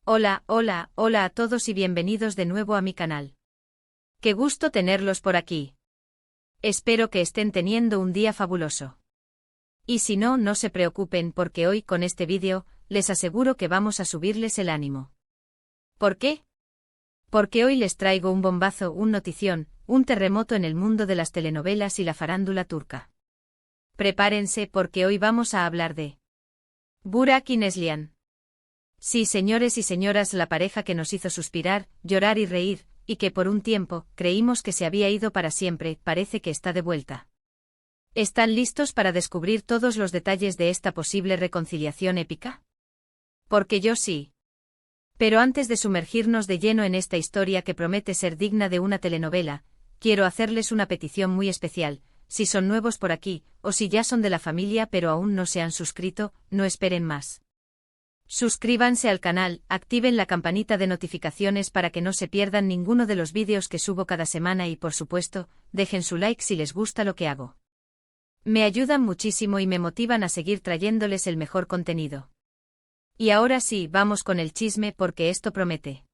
Hola, hola, hola a todos y bienvenidos de nuevo a mi canal. Qué gusto tenerlos por aquí. Espero que estén teniendo un día fabuloso. Y si no, no se preocupen porque hoy con este vídeo, les aseguro que vamos a subirles el ánimo. ¿Por qué? Porque hoy les traigo un bombazo, un notición, un terremoto en el mundo de las telenovelas y la farándula turca. Prepárense porque hoy vamos a hablar de Burak y Neslihan. Sí, señores y señoras, la pareja que nos hizo suspirar, llorar y reír, y que por un tiempo creímos que se había ido para siempre, parece que está de vuelta. ¿Están listos para descubrir todos los detalles de esta posible reconciliación épica? Porque yo sí. Pero antes de sumergirnos de lleno en esta historia que promete ser digna de una telenovela, quiero hacerles una petición muy especial. Si son nuevos por aquí, o si ya son de la familia pero aún no se han suscrito, no esperen más. Suscríbanse al canal, activen la campanita de notificaciones para que no se pierdan ninguno de los vídeos que subo cada semana y por supuesto, dejen su like si les gusta lo que hago. Me ayudan muchísimo y me motivan a seguir trayéndoles el mejor contenido. Y ahora sí, vamos con el chisme porque esto promete.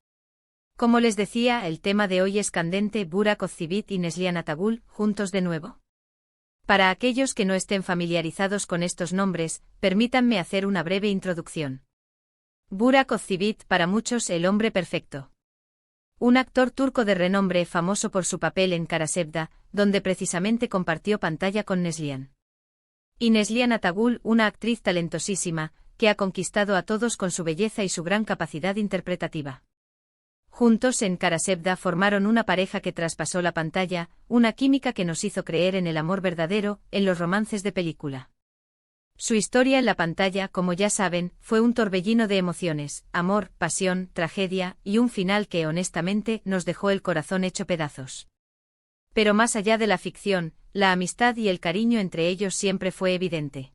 Como les decía, el tema de hoy es candente: Burak Özçivit y Neslihan Atagül, juntos de nuevo. Para aquellos que no estén familiarizados con estos nombres, permítanme hacer una breve introducción. Burak Özçivit, para muchos el hombre perfecto. Un actor turco de renombre famoso por su papel en Karasevda, donde precisamente compartió pantalla con Neslihan. Y Neslihan Atagül, una actriz talentosísima, que ha conquistado a todos con su belleza y su gran capacidad interpretativa. Juntos en Karasevda formaron una pareja que traspasó la pantalla, una química que nos hizo creer en el amor verdadero, en los romances de película. Su historia en la pantalla, como ya saben, fue un torbellino de emociones, amor, pasión, tragedia, y un final que honestamente nos dejó el corazón hecho pedazos. Pero más allá de la ficción, la amistad y el cariño entre ellos siempre fue evidente.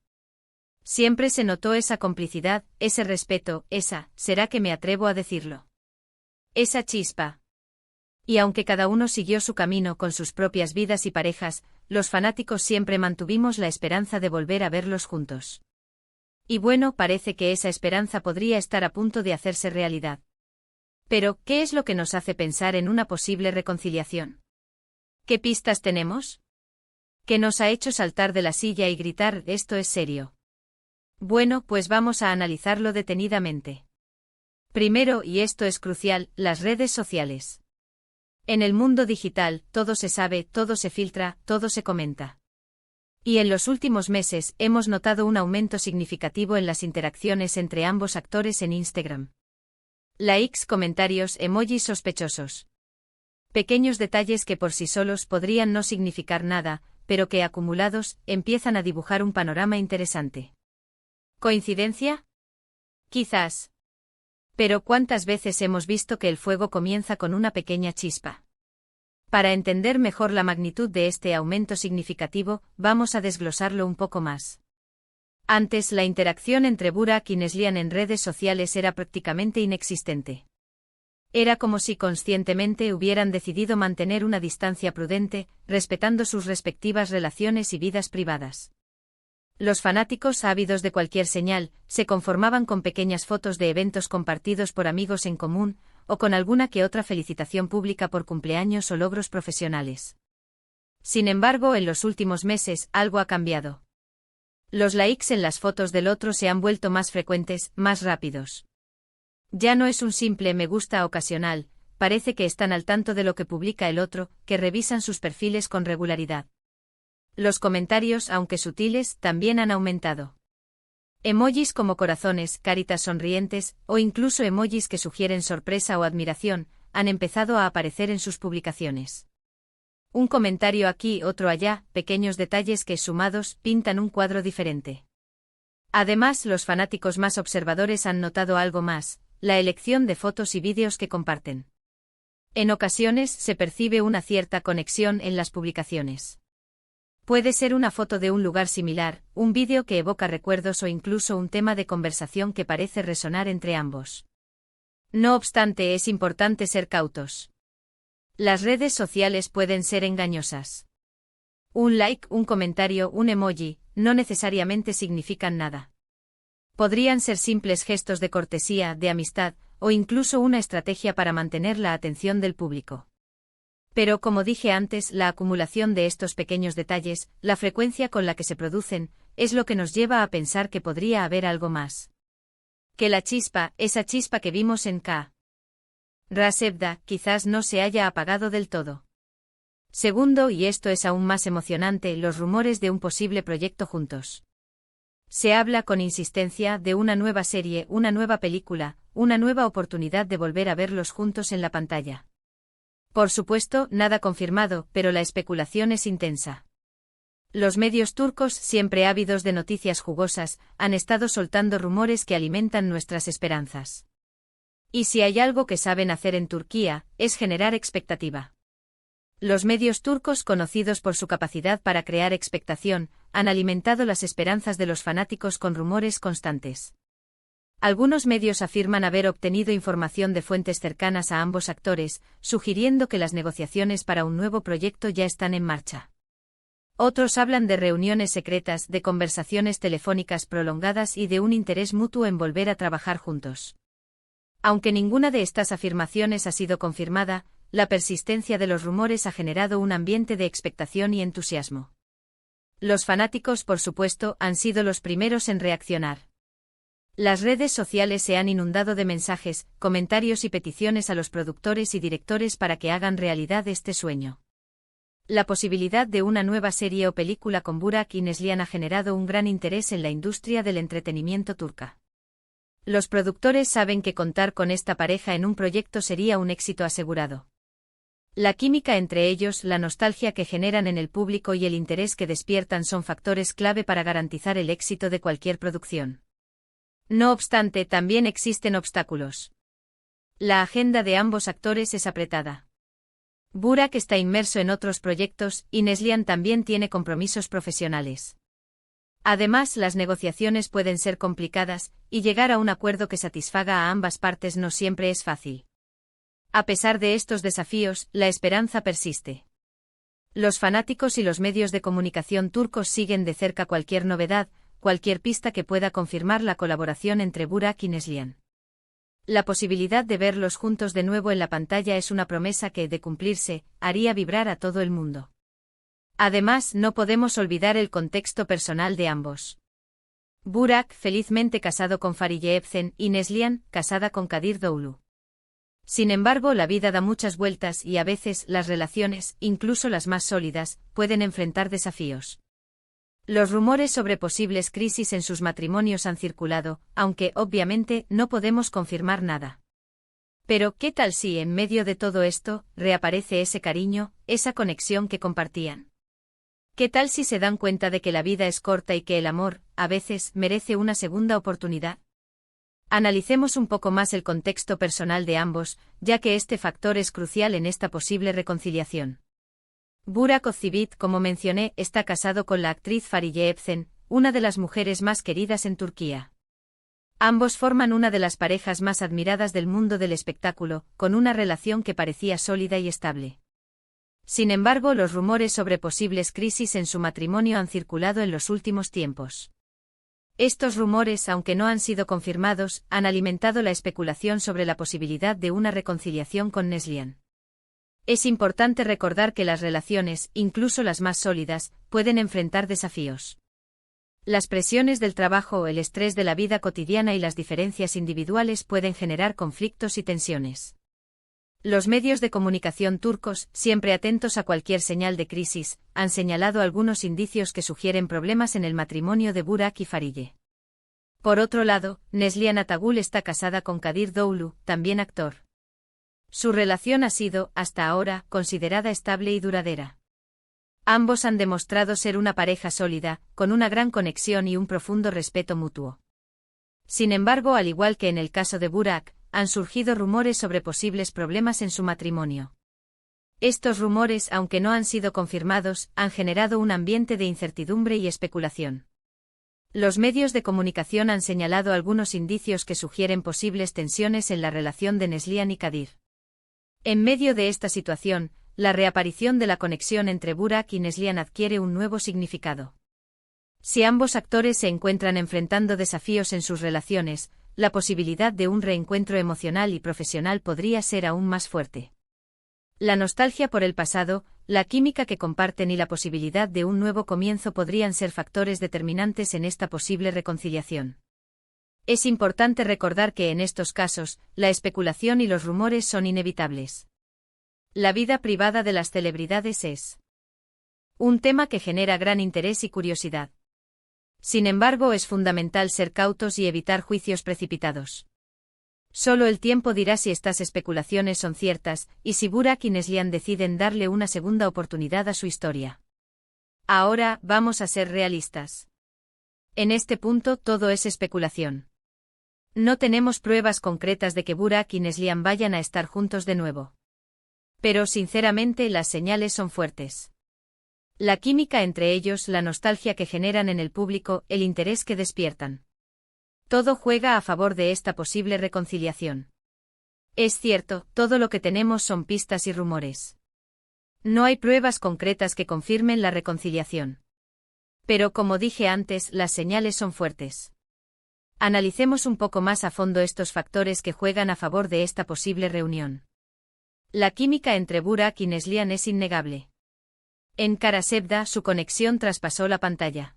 Siempre se notó esa complicidad, ese respeto, ¿será que me atrevo a decirlo? Esa chispa. Y aunque cada uno siguió su camino con sus propias vidas y parejas, los fanáticos siempre mantuvimos la esperanza de volver a verlos juntos. Y bueno, parece que esa esperanza podría estar a punto de hacerse realidad. Pero, ¿qué es lo que nos hace pensar en una posible reconciliación? ¿Qué pistas tenemos? ¿Qué nos ha hecho saltar de la silla y gritar: esto es serio? Bueno, pues vamos a analizarlo detenidamente. Primero, y esto es crucial, las redes sociales. En el mundo digital, todo se sabe, todo se filtra, todo se comenta. Y en los últimos meses hemos notado un aumento significativo en las interacciones entre ambos actores en Instagram. Likes, comentarios, emojis sospechosos. Pequeños detalles que por sí solos podrían no significar nada, pero que acumulados empiezan a dibujar un panorama interesante. ¿Coincidencia? Quizás. Pero ¿cuántas veces hemos visto que el fuego comienza con una pequeña chispa? Para entender mejor la magnitud de este aumento significativo, vamos a desglosarlo un poco más. Antes, la interacción entre Burak y Neslihan en redes sociales era prácticamente inexistente. Era como si conscientemente hubieran decidido mantener una distancia prudente, respetando sus respectivas relaciones y vidas privadas. Los fanáticos, ávidos de cualquier señal, se conformaban con pequeñas fotos de eventos compartidos por amigos en común, o con alguna que otra felicitación pública por cumpleaños o logros profesionales. Sin embargo, en los últimos meses, algo ha cambiado. Los likes en las fotos del otro se han vuelto más frecuentes, más rápidos. Ya no es un simple me gusta ocasional, parece que están al tanto de lo que publica el otro, que revisan sus perfiles con regularidad. Los comentarios, aunque sutiles, también han aumentado. Emojis como corazones, caritas sonrientes, o incluso emojis que sugieren sorpresa o admiración, han empezado a aparecer en sus publicaciones. Un comentario aquí, otro allá, pequeños detalles que, sumados, pintan un cuadro diferente. Además, los fanáticos más observadores han notado algo más: la elección de fotos y vídeos que comparten. En ocasiones, se percibe una cierta conexión en las publicaciones. Puede ser una foto de un lugar similar, un vídeo que evoca recuerdos o incluso un tema de conversación que parece resonar entre ambos. No obstante, es importante ser cautos. Las redes sociales pueden ser engañosas. Un like, un comentario, un emoji, no necesariamente significan nada. Podrían ser simples gestos de cortesía, de amistad, o incluso una estrategia para mantener la atención del público. Pero como dije antes, la acumulación de estos pequeños detalles, la frecuencia con la que se producen, es lo que nos lleva a pensar que podría haber algo más. Que la chispa, esa chispa que vimos en K. Rasebda, quizás no se haya apagado del todo. Segundo, y esto es aún más emocionante, los rumores de un posible proyecto juntos. Se habla con insistencia de una nueva serie, una nueva película, una nueva oportunidad de volver a verlos juntos en la pantalla. Por supuesto, nada confirmado, pero la especulación es intensa. Los medios turcos, siempre ávidos de noticias jugosas, han estado soltando rumores que alimentan nuestras esperanzas. Y si hay algo que saben hacer en Turquía, es generar expectativa. Los medios turcos, conocidos por su capacidad para crear expectación, han alimentado las esperanzas de los fanáticos con rumores constantes. Algunos medios afirman haber obtenido información de fuentes cercanas a ambos actores, sugiriendo que las negociaciones para un nuevo proyecto ya están en marcha. Otros hablan de reuniones secretas, de conversaciones telefónicas prolongadas y de un interés mutuo en volver a trabajar juntos. Aunque ninguna de estas afirmaciones ha sido confirmada, la persistencia de los rumores ha generado un ambiente de expectación y entusiasmo. Los fanáticos, por supuesto, han sido los primeros en reaccionar. Las redes sociales se han inundado de mensajes, comentarios y peticiones a los productores y directores para que hagan realidad este sueño. La posibilidad de una nueva serie o película con Burak y Neslihan ha generado un gran interés en la industria del entretenimiento turca. Los productores saben que contar con esta pareja en un proyecto sería un éxito asegurado. La química entre ellos, la nostalgia que generan en el público y el interés que despiertan son factores clave para garantizar el éxito de cualquier producción. No obstante, también existen obstáculos. La agenda de ambos actores es apretada. Burak está inmerso en otros proyectos y Neslihan también tiene compromisos profesionales. Además, las negociaciones pueden ser complicadas, y llegar a un acuerdo que satisfaga a ambas partes no siempre es fácil. A pesar de estos desafíos, la esperanza persiste. Los fanáticos y los medios de comunicación turcos siguen de cerca cualquier novedad, cualquier pista que pueda confirmar la colaboración entre Burak y Neslihan. La posibilidad de verlos juntos de nuevo en la pantalla es una promesa que, de cumplirse, haría vibrar a todo el mundo. Además, no podemos olvidar el contexto personal de ambos. Burak, felizmente casado con Fariye Evcen, y Neslihan, casada con Kadir Doğulu. Sin embargo, la vida da muchas vueltas y a veces las relaciones, incluso las más sólidas, pueden enfrentar desafíos. Los rumores sobre posibles crisis en sus matrimonios han circulado, aunque, obviamente, no podemos confirmar nada. Pero, ¿qué tal si, en medio de todo esto, reaparece ese cariño, esa conexión que compartían? ¿Qué tal si se dan cuenta de que la vida es corta y que el amor, a veces, merece una segunda oportunidad? Analicemos un poco más el contexto personal de ambos, ya que este factor es crucial en esta posible reconciliación. Burak Özçivit, como mencioné, está casado con la actriz Fariye Evcen, una de las mujeres más queridas en Turquía. Ambos forman una de las parejas más admiradas del mundo del espectáculo, con una relación que parecía sólida y estable. Sin embargo, los rumores sobre posibles crisis en su matrimonio han circulado en los últimos tiempos. Estos rumores, aunque no han sido confirmados, han alimentado la especulación sobre la posibilidad de una reconciliación con Neslihan. Es importante recordar que las relaciones, incluso las más sólidas, pueden enfrentar desafíos. Las presiones del trabajo, el estrés de la vida cotidiana y las diferencias individuales pueden generar conflictos y tensiones. Los medios de comunicación turcos, siempre atentos a cualquier señal de crisis, han señalado algunos indicios que sugieren problemas en el matrimonio de Burak y Fariye. Por otro lado, Neslihan Atagul está casada con Kadir Doğulu, también actor. Su relación ha sido, hasta ahora, considerada estable y duradera. Ambos han demostrado ser una pareja sólida, con una gran conexión y un profundo respeto mutuo. Sin embargo, al igual que en el caso de Burak, han surgido rumores sobre posibles problemas en su matrimonio. Estos rumores, aunque no han sido confirmados, han generado un ambiente de incertidumbre y especulación. Los medios de comunicación han señalado algunos indicios que sugieren posibles tensiones en la relación de Neslihan y Kadir. En medio de esta situación, la reaparición de la conexión entre Burak y Neslihan adquiere un nuevo significado. Si ambos actores se encuentran enfrentando desafíos en sus relaciones, la posibilidad de un reencuentro emocional y profesional podría ser aún más fuerte. La nostalgia por el pasado, la química que comparten y la posibilidad de un nuevo comienzo podrían ser factores determinantes en esta posible reconciliación. Es importante recordar que en estos casos, la especulación y los rumores son inevitables. La vida privada de las celebridades es un tema que genera gran interés y curiosidad. Sin embargo, es fundamental ser cautos y evitar juicios precipitados. Solo el tiempo dirá si estas especulaciones son ciertas, y si Burak y Neslihan deciden darle una segunda oportunidad a su historia. Ahora, vamos a ser realistas. En este punto todo es especulación. No tenemos pruebas concretas de que Burak y Neslihan vayan a estar juntos de nuevo. Pero sinceramente las señales son fuertes. La química entre ellos, la nostalgia que generan en el público, el interés que despiertan. Todo juega a favor de esta posible reconciliación. Es cierto, todo lo que tenemos son pistas y rumores. No hay pruebas concretas que confirmen la reconciliación. Pero como dije antes, las señales son fuertes. Analicemos un poco más a fondo estos factores que juegan a favor de esta posible reunión. La química entre Burak y Neslihan es innegable. En Kara Sevda su conexión traspasó la pantalla.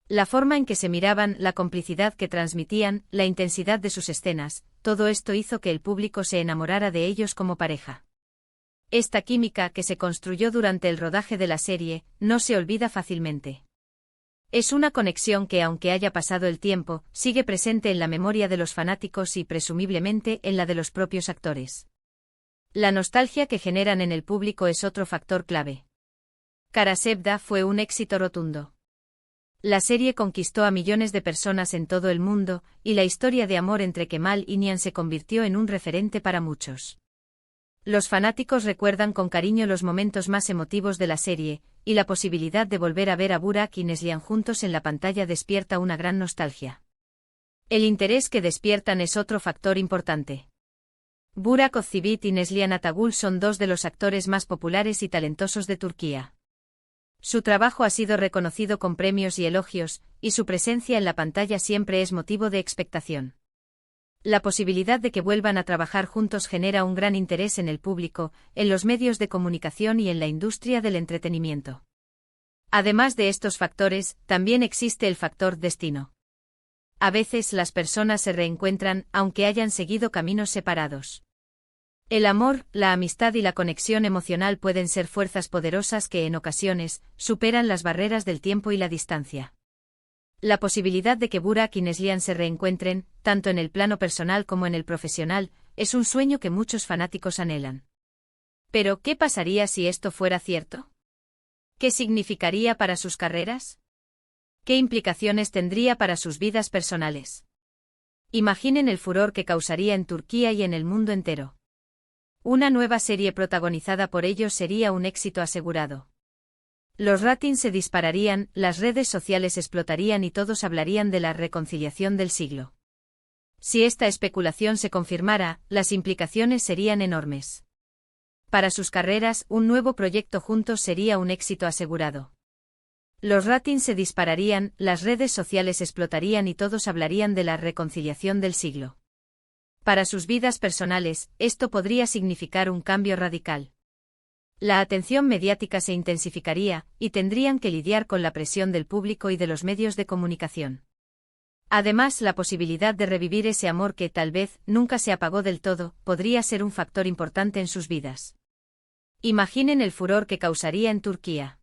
La forma en que se miraban, la complicidad que transmitían, la intensidad de sus escenas, todo esto hizo que el público se enamorara de ellos como pareja. Esta química, que se construyó durante el rodaje de la serie, no se olvida fácilmente. Es una conexión que, aunque haya pasado el tiempo, sigue presente en la memoria de los fanáticos y, presumiblemente, en la de los propios actores. La nostalgia que generan en el público es otro factor clave. Kara Sevda fue un éxito rotundo. La serie conquistó a millones de personas en todo el mundo, y la historia de amor entre Kemal y Nihan se convirtió en un referente para muchos. Los fanáticos recuerdan con cariño los momentos más emotivos de la serie, y la posibilidad de volver a ver a Burak y Neslihan juntos en la pantalla despierta una gran nostalgia. El interés que despiertan es otro factor importante. Burak Özçivit y Neslihan Atagül son dos de los actores más populares y talentosos de Turquía. Su trabajo ha sido reconocido con premios y elogios, y su presencia en la pantalla siempre es motivo de expectación. La posibilidad de que vuelvan a trabajar juntos genera un gran interés en el público, en los medios de comunicación y en la industria del entretenimiento. Además de estos factores, también existe el factor destino. A veces las personas se reencuentran, aunque hayan seguido caminos separados. El amor, la amistad y la conexión emocional pueden ser fuerzas poderosas que en ocasiones superan las barreras del tiempo y la distancia. La posibilidad de que Burak y Neslihan se reencuentren, tanto en el plano personal como en el profesional, es un sueño que muchos fanáticos anhelan. Pero, ¿qué pasaría si esto fuera cierto? ¿Qué significaría para sus carreras? ¿Qué implicaciones tendría para sus vidas personales? Imaginen el furor que causaría en Turquía y en el mundo entero. Una nueva serie protagonizada por ellos sería un éxito asegurado. Los ratings se dispararían, las redes sociales explotarían y todos hablarían de la reconciliación del siglo. Si esta especulación se confirmara, las implicaciones serían enormes. Para sus carreras, un nuevo proyecto juntos sería un éxito asegurado. Los ratings se dispararían, las redes sociales explotarían y todos hablarían de la reconciliación del siglo. Para sus vidas personales, esto podría significar un cambio radical. La atención mediática se intensificaría, y tendrían que lidiar con la presión del público y de los medios de comunicación. Además, la posibilidad de revivir ese amor que tal vez nunca se apagó del todo, podría ser un factor importante en sus vidas. Imaginen el furor que causaría en Turquía.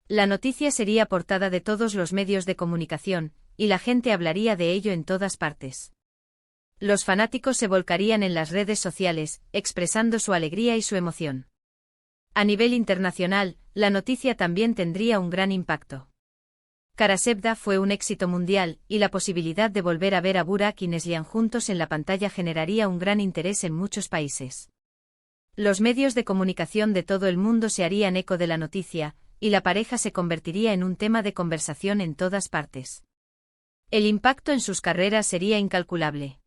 La noticia sería portada de todos los medios de comunicación, y la gente hablaría de ello en todas partes. Los fanáticos se volcarían en las redes sociales, expresando su alegría y su emoción. A nivel internacional, la noticia también tendría un gran impacto. Kara Sevda fue un éxito mundial, y la posibilidad de volver a ver a Burak y Neslihan juntos en la pantalla generaría un gran interés en muchos países. Los medios de comunicación de todo el mundo se harían eco de la noticia, y la pareja se convertiría en un tema de conversación en todas partes. El impacto en sus carreras sería incalculable.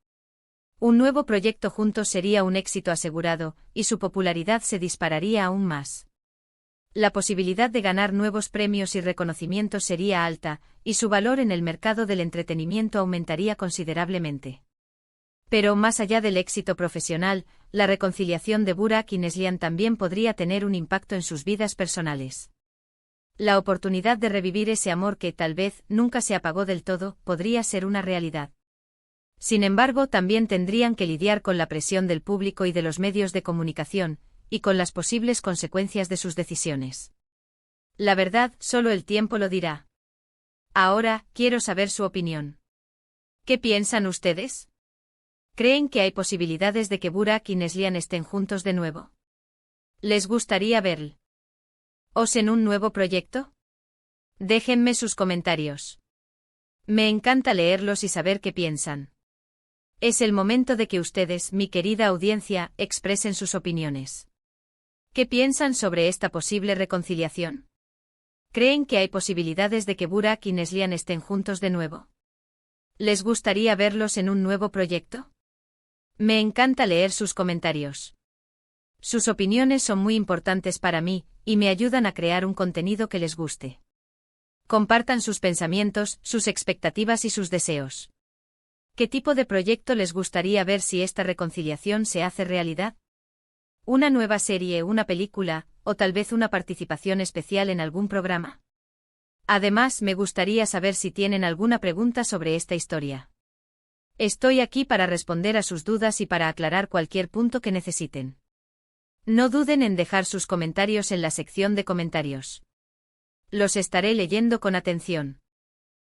Un nuevo proyecto juntos sería un éxito asegurado, y su popularidad se dispararía aún más. La posibilidad de ganar nuevos premios y reconocimientos sería alta, y su valor en el mercado del entretenimiento aumentaría considerablemente. Pero más allá del éxito profesional, la reconciliación de Burak y Neslihan también podría tener un impacto en sus vidas personales. La oportunidad de revivir ese amor que tal vez nunca se apagó del todo podría ser una realidad. Sin embargo, también tendrían que lidiar con la presión del público y de los medios de comunicación, y con las posibles consecuencias de sus decisiones. La verdad, solo el tiempo lo dirá. Ahora, quiero saber su opinión. ¿Qué piensan ustedes? ¿Creen que hay posibilidades de que Burak y Neslihan estén juntos de nuevo? ¿Les gustaría verlos en un nuevo proyecto? Déjenme sus comentarios. Me encanta leerlos y saber qué piensan. Es el momento de que ustedes, mi querida audiencia, expresen sus opiniones. ¿Qué piensan sobre esta posible reconciliación? ¿Creen que hay posibilidades de que Burak y Neslihan estén juntos de nuevo? ¿Les gustaría verlos en un nuevo proyecto? Me encanta leer sus comentarios. Sus opiniones son muy importantes para mí, y me ayudan a crear un contenido que les guste. Compartan sus pensamientos, sus expectativas y sus deseos. ¿Qué tipo de proyecto les gustaría ver si esta reconciliación se hace realidad? ¿Una nueva serie, una película, o tal vez una participación especial en algún programa? Además, me gustaría saber si tienen alguna pregunta sobre esta historia. Estoy aquí para responder a sus dudas y para aclarar cualquier punto que necesiten. No duden en dejar sus comentarios en la sección de comentarios. Los estaré leyendo con atención.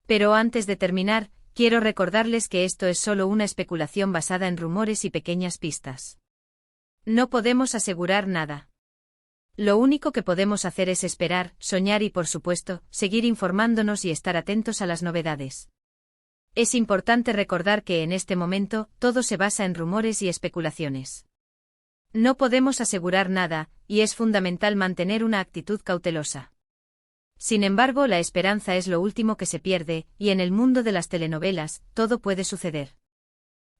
Pero antes de terminar, quiero recordarles que esto es solo una especulación basada en rumores y pequeñas pistas. No podemos asegurar nada. Lo único que podemos hacer es esperar, soñar y, por supuesto, seguir informándonos y estar atentos a las novedades. Es importante recordar que en este momento todo se basa en rumores y especulaciones. No podemos asegurar nada, y es fundamental mantener una actitud cautelosa. Sin embargo, la esperanza es lo último que se pierde, y en el mundo de las telenovelas, todo puede suceder.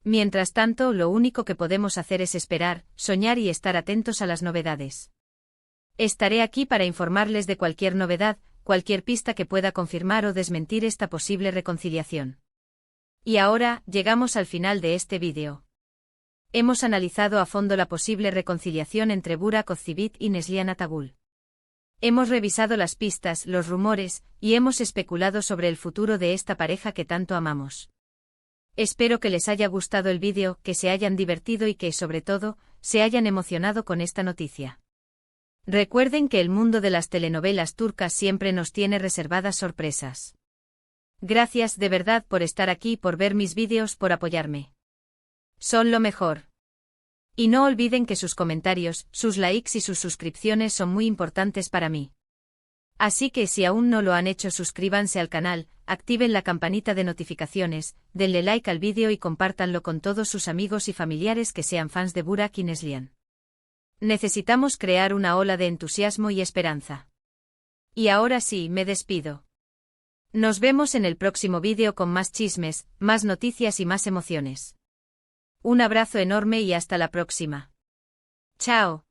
Mientras tanto, lo único que podemos hacer es esperar, soñar y estar atentos a las novedades. Estaré aquí para informarles de cualquier novedad, cualquier pista que pueda confirmar o desmentir esta posible reconciliación. Y ahora, llegamos al final de este vídeo. Hemos analizado a fondo la posible reconciliación entre Burak Özçivit y Neslihan Atagül. Hemos revisado las pistas, los rumores, y hemos especulado sobre el futuro de esta pareja que tanto amamos. Espero que les haya gustado el vídeo, que se hayan divertido y que, sobre todo, se hayan emocionado con esta noticia. Recuerden que el mundo de las telenovelas turcas siempre nos tiene reservadas sorpresas. Gracias de verdad por estar aquí, por ver mis vídeos, por apoyarme. Son lo mejor. Y no olviden que sus comentarios, sus likes y sus suscripciones son muy importantes para mí. Así que si aún no lo han hecho, suscríbanse al canal, activen la campanita de notificaciones, denle like al vídeo y compártanlo con todos sus amigos y familiares que sean fans de Burak y Neslihan. Necesitamos crear una ola de entusiasmo y esperanza. Y ahora sí, me despido. Nos vemos en el próximo vídeo con más chismes, más noticias y más emociones. Un abrazo enorme y hasta la próxima. Chao.